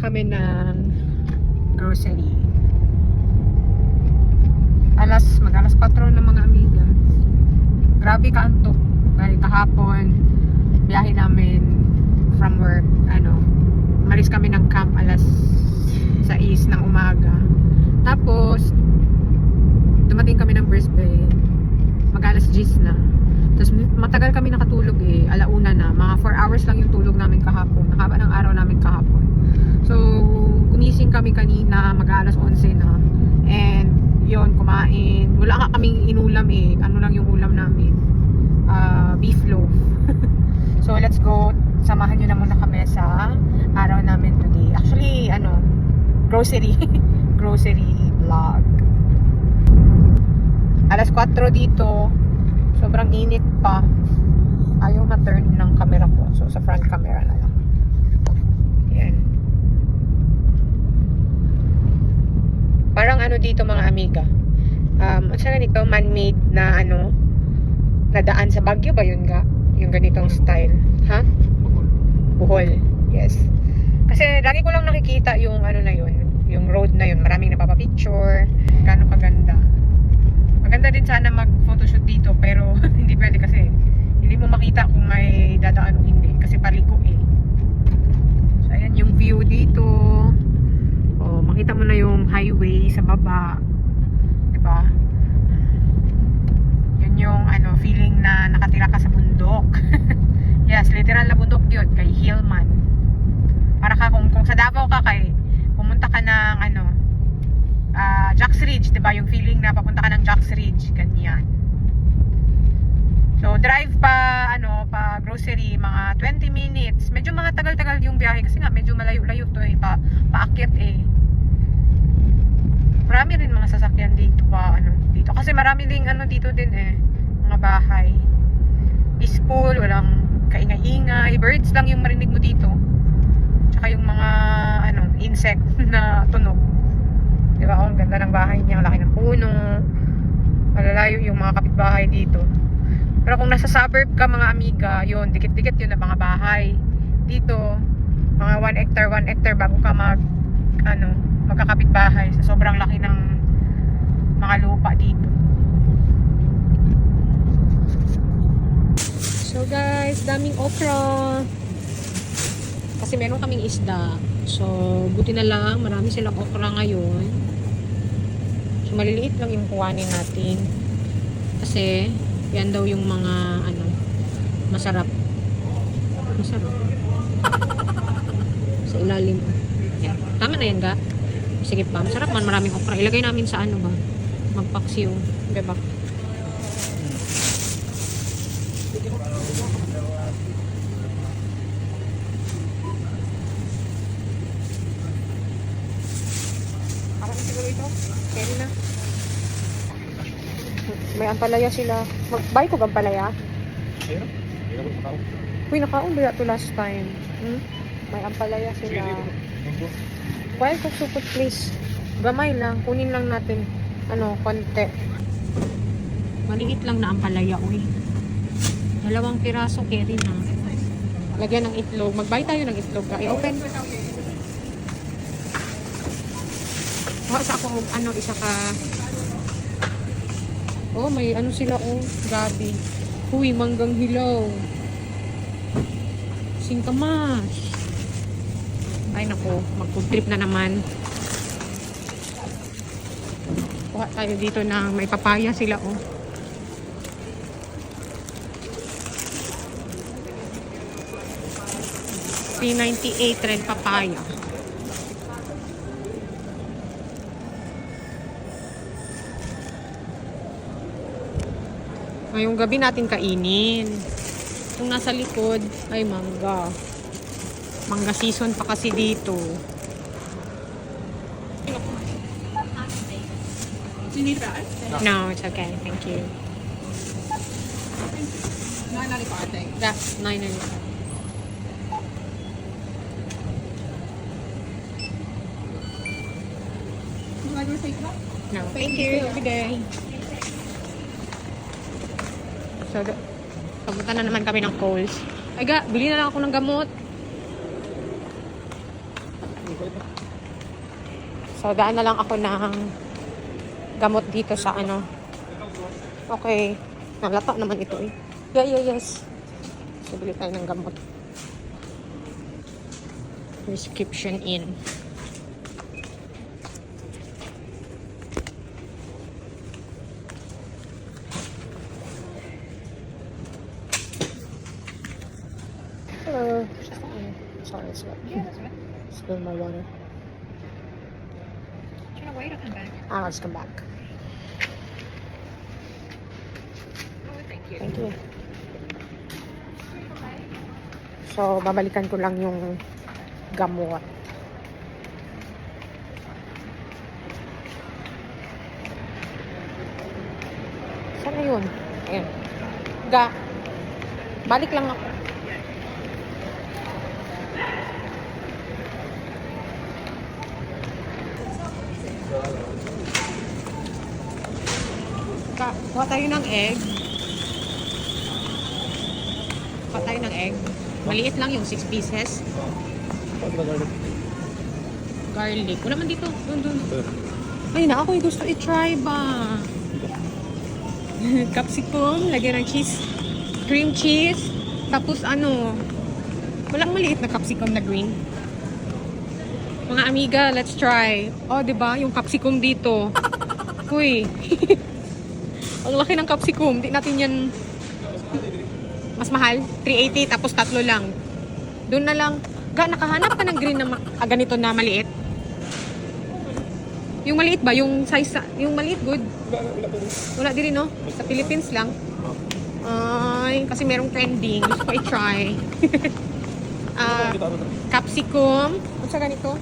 kami ng grocery. Mag alas 4 ng mga amiga. Grabe kaantok. Dahil kahapon, biyahe namin from work. Malis kami ng camp alas 6 ng umaga. Tapos, dumating kami ng Brisbane. Mag alas 10 na. Tapos matagal kami nakatulog alauna na. Mga 4 hours lang yung tulog namin kahapon. Nakaba ng araw namin kahapon. So, gumising kami kanina, mag alas 11 na. And, yon kumain. Wala nga kaming inulam Ano lang yung ulam namin? Beef loaf. So, let's go. Samahan nyo na muna kami sa araw namin today. Actually, grocery. Grocery vlog. Alas 4 dito. Sobrang init pa. Ayaw ma-turn ng camera ko. So, sa front camera na lang. Yan. Parang dito mga amiga. Saan ganito? Man-made na nadaan sa Baguio ba yun nga? Yung ganitong style. Ha? Bohol. Yes. Kasi lagi ko lang nakikita yung na yun. Yung road na yun. Maraming napapapicture. Gano'ng kaganda. Maganda din sana mag-photoshoot dito pero hindi pwede kasi hindi mo makita kung may dadaan o hindi kasi paliko So ayan yung view dito. Makita mo na yung highway sa baba. 'Di ba? Yun yung feeling na nakatira ka sa bundok. Yes, literal na bundok 'yun kay Hillman. Para ka kung sa Davao ka pumunta ka ng Jacks Ridge, 'di ba? Yung feeling na papunta ka ng Jacks Ridge, ganyan. So, drive pa grocery mga 20 minutes. Medyo mga tagal-tagal yung biyahe kasi nga medyo malayo-layo to paakyat Marami rin mga sasakyan dito dito kasi marami ding dito din mga bahay. Peaceful, walang kaingay-ingay, birds lang yung marinig mo dito. Tsaka yung mga insect na tunog. Diba? Ang ganda ng bahay niya. Ang laki ng puno. Malalayo yung mga kapitbahay dito. Pero kung nasa suburb ka mga amiga, yun, dikit-dikit yun na mga bahay. Dito, mga 1 hectare bago ka magkakapitbahay sa sobrang laki ng mga lupa dito. So guys, daming okra. Kasi meron kaming isda. So, buti na lang, marami silang okra ngayon. So, maliliit lang yung kuhanin natin. Kasi, yan daw yung mga, masarap. Masarap. Sa ilalim. Yan. Tama na yan, ga? Sige pa. Masarap man, maraming okra. Ilagay namin sa ba? Magpaksiw. Diba? Kaya na. May ampalaya sila. Mag-buy ko ampalaya? Uy, nakaon ba ito last time? May ampalaya sila. Buy ko support please. Gamay lang. Kunin lang natin. Konti. Maliit lang na ampalaya. Uy. 2 piraso. Carry na. Lagyan ng itlog. Mag-buy tayo ng itlog. I-open. Sa ako isa ka. May sila gabi. Uy, manggang hilaw. Singkamas. Ay nako, mag-food trip na naman. Kuha tayo dito na may papaya sila $3.98 red papaya. Ngayong gabi natin kainin. Kung nasa likod ay mangga. Mangga season pa kasi dito. Do you need that? No, it's okay. Thank you. $9.95, I think. That's $9.95. Would you like to take that? No, thank you. Good day. So, papunta na naman kami ng Coles. Ay ga, bili na lang ako ng gamot. So, daan na lang ako ng gamot dito sa ano. Okay. Nalata naman ito eh. Yes. So, bili tayo ng gamot. Prescription in. Hello. Sorry, Yeah, that's right. spill my water. Should I wait or come back? I'll just come back. Oh, thank you. Thank you. So, babalikan ko lang yung gamot. Saan na yun? Ayan. Balik lang ako. Kuha tayo ng egg. Kuha tayo ng egg. Maliit lang yung 6 pieces. Garlic. Wala man dito. Doon. Ay na, ako yung gusto i-try ba? Capsicum. Lagyan ng cheese. Cream cheese. Tapos ano, walang maliit na capsicum na green. Mga amiga, let's try. Oh, diba? Yung capsicum dito. Uy. Ang laki ng capsicum. Di natin yan mas mahal. 380 tapos 3 lang. Doon na lang. Nakahanap ka ng green na ganito na maliit. Yung maliit ba? Yung size, yung maliit good? Wala din rin, no? Sa Philippines lang. Ay, kasi merong trending. Gusto ko i-try. Capsicum. Ano sa ganito?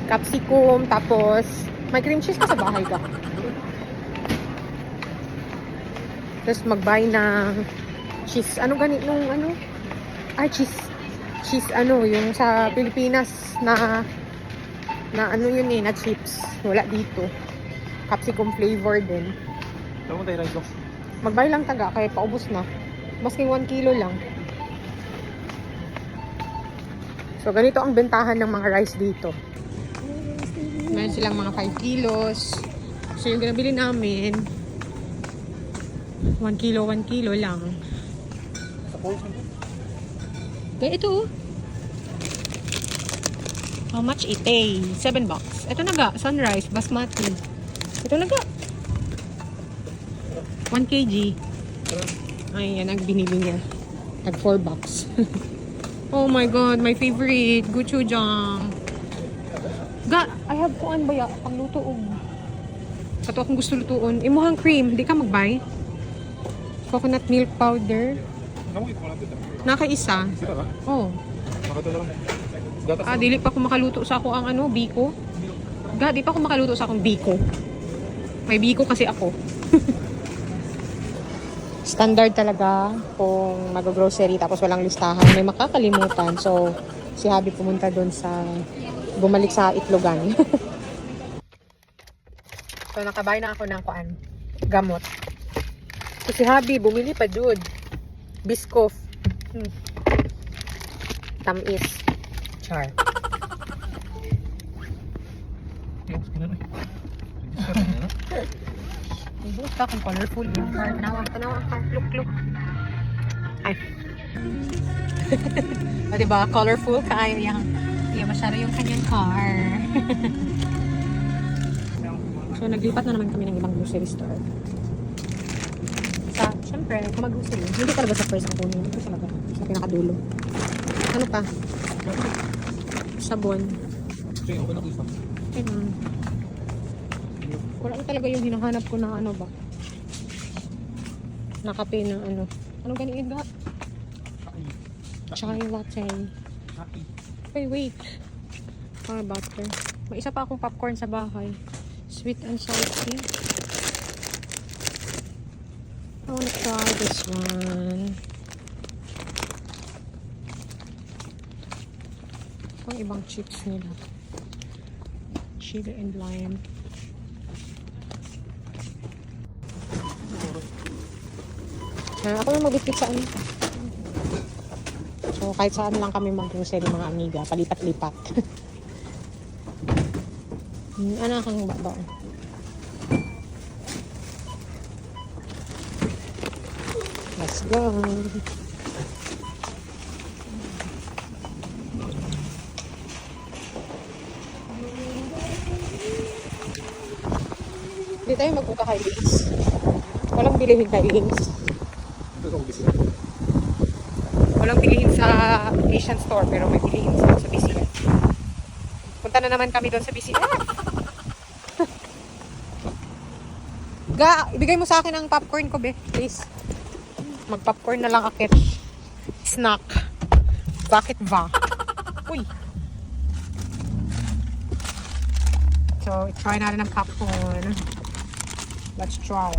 Capsicum, tapos may cream cheese ka sa bahay ka. Tapos mag-buy ng cheese. Ano ganito nung ano? Ay, cheese. Cheese ano, yung sa Pilipinas na ano yun eh, na chips. Wala dito. Capsicum flavor din. Tawag tayo rice box. Mag-buy lang taga, kaya paubos na. Masking 1 kilo lang. So, ganito ang bentahan ng mga rice dito. Meron silang mga 5 kilos. So, yung ginabili namin, 1 kilo lang. Sa Paul's nito. Kaya ito, oh. How much it is? $7. Ito naga, sunrise, basmati. Ito naga. 1 kg. Ay, yan ang binili niya. Tag $4. Oh my god, my favorite. Gochujang. I have kuan ba ya? Pangluto og. Kato akong gusto lutuon. Imuhang cream. Di ka mag-buy? Coconut milk powder. Namukit mo lang dito. Nakaisa. Sita ka? Oh. Makatula lang. Gatas. Dili pa ako makaluto sa ako ang ano, biko. Di pa ako makaluto sa akong biko. May biko kasi ako. Standard talaga kung mag-grocery tapos walang listahan. May makakalimutan. So, si Habi pumunta doon bumalik sa Itlogan. So, nakabay na ako ng kuan, gamot. So, si Habi bumili pa doon. Biscoff. Tamis. Char. Yung skin na rin. Ibuot ka kung colorful yung car. Tanawa ang car. Look. Ay. O, diba? Colorful ka. Ayaw masyado yung kanyang car. So, naglipat na naman kami ng ibang grocery store. Siyempre, kung mag-grocery, hindi talaga sa first ang kunin. Ito talaga. Sa pinakadulo. Ano pa? Sabon. Sige, ako na isa. Ayun. Wala na talaga yung hinahanap ko na ano ba. Nakape na ano. Anong ganiin ba? Tsaka yung latte. Wait. Para butter. May isa pa akong popcorn sa bahay. Sweet and salty. I wanna try this one. Ang ibang chips nila. Chili and lime. Ako lang magbitbit sa ano. So, kahit saan lang kami mag-grocery mga amiga. Palipat-lipat. Ano kang baba? Let's go. Hindi tayo magpunta kay Lins. Walang bilihin kay Lins. Ito sa ubis. Walang bilihin sa Asian store, pero may bilihin sa BCF. Punta na naman kami doon sa BCF. Ga, ibigay mo sa akin ang popcorn ko, be. Please. Mag-popcorn na lang akit. Snack. Bakit ba? Uy. So, try natin ang popcorn. Let's try.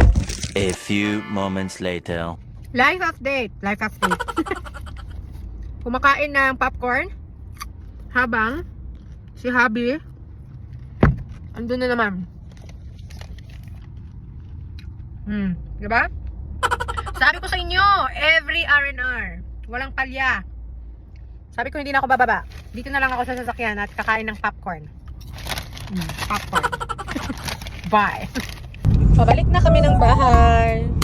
A few moments later. Life update. Life update. Kumakain ng popcorn. Habang si Habi andun na naman. Diba? Sabi ko sa inyo, every R&R, walang palya. Sabi ko hindi na ako bababa. Dito na lang ako sa sasakyan at kakain ng popcorn. Popcorn. Bye. Pabalik na kami ng bahay.